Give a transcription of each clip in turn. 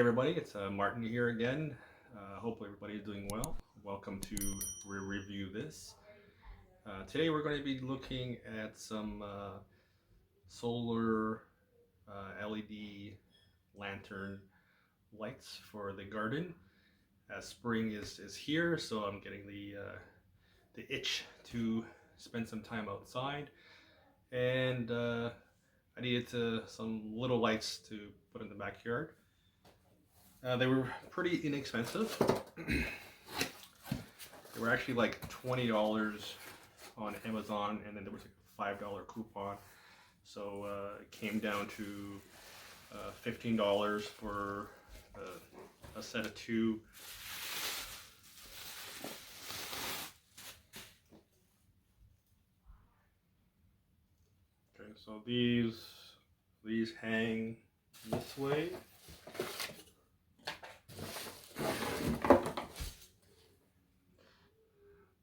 everybody, it's Martin here again. Hopefully everybody is doing well. Welcome to review this. Today we're going to be looking at some solar LED lantern lights for the garden. Spring is here, so I'm getting the itch to spend some time outside, and I needed some little lights to put in the backyard. They were pretty inexpensive. They were actually like $20 on Amazon, and then there was like a $5 coupon. So it came down to $15 for a set of two. Okay, so these hang this way.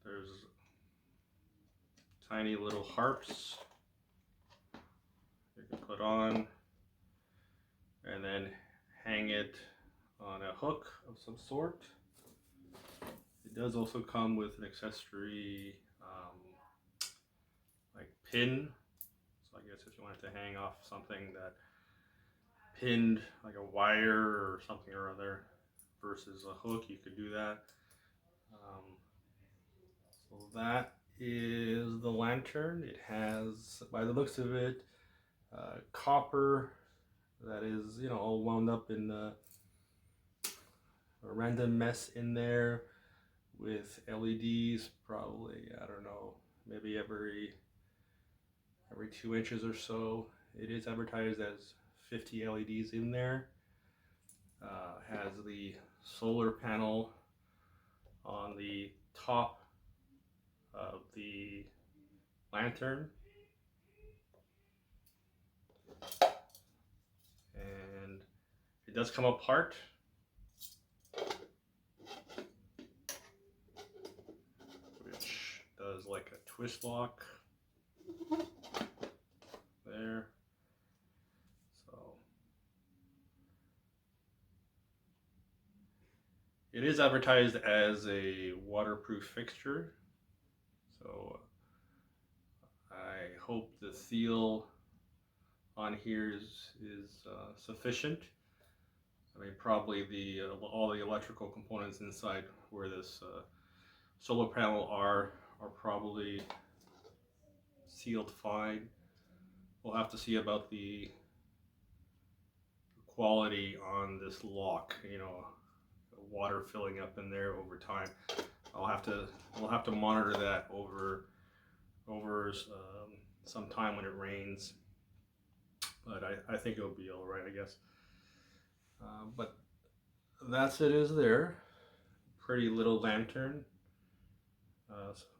There's tiny little harps you can put on and then hang it on a hook of some sort. It does also come with an accessory like pin. So I guess if you wanted to hang off something that pinned like a wire or something or other versus a hook, you could do that. So that is the lantern. It has, by the looks of it, copper that is, all wound up in a random mess in there with LEDs, probably, I don't know, maybe every 2 inches or so. It is advertised as 50 LEDs in there. Has the solar panel on the top of the lantern, and it does come apart. Which does like a twist lock there. So it is advertised as a waterproof fixture. So I hope the seal on here is sufficient. I mean, probably all the electrical components inside where this solar panel are probably sealed fine. We'll have to see about the quality on this lock. Water filling up in there over time. We'll have to monitor that over some time when it rains. But I think it'll be all right, I guess. But that's it is there. Pretty little lantern.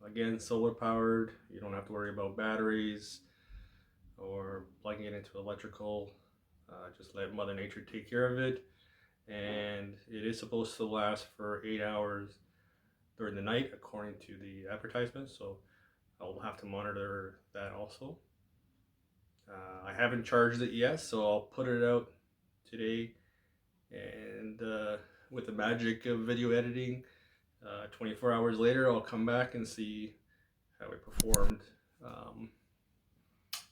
Again, solar powered. You don't have to worry about batteries or plugging it into electrical. Just let Mother Nature take care of it. And it is supposed to last for 8 hours during the night, according to the advertisement. So I'll have to monitor that also. I haven't charged it yet, so I'll put it out today. And with the magic of video editing, 24 hours later, I'll come back and see how it performed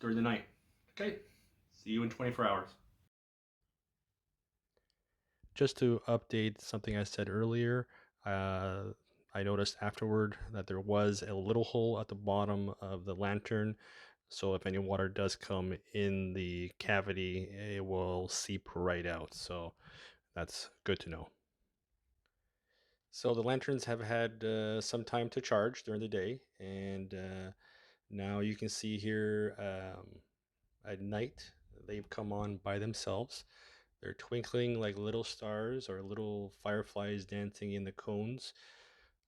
during the night. Okay, see you in 24 hours. Just to update something I said earlier, I noticed afterward that there was a little hole at the bottom of the lantern. So if any water does come in the cavity, it will seep right out. So that's good to know. So the lanterns have had some time to charge during the day, and now you can see here at night they've come on by themselves. They're twinkling like little stars or little fireflies dancing in the cones.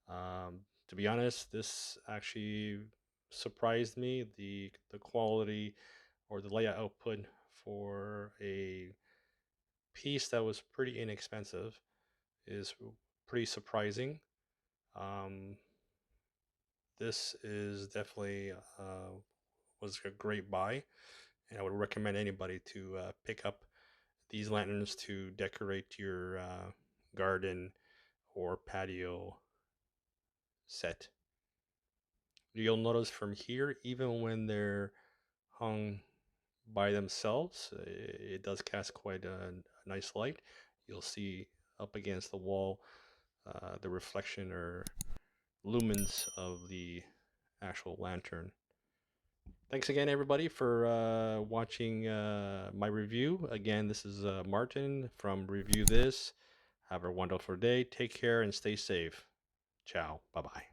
To be honest, this actually surprised me. The quality or the layout output for a piece that was pretty inexpensive is pretty surprising. Um, this is definitely was a great buy, and I would recommend anybody to pick up these lanterns to decorate your garden or patio set. You'll notice from here, even when they're hung by themselves, it does cast quite a nice light. You'll see up against the wall the reflection or lumens of the actual lantern. Thanks again, everybody, for watching my review. Again, this is Martin from Review This. Have a wonderful day. Take care and stay safe. Ciao. Bye bye.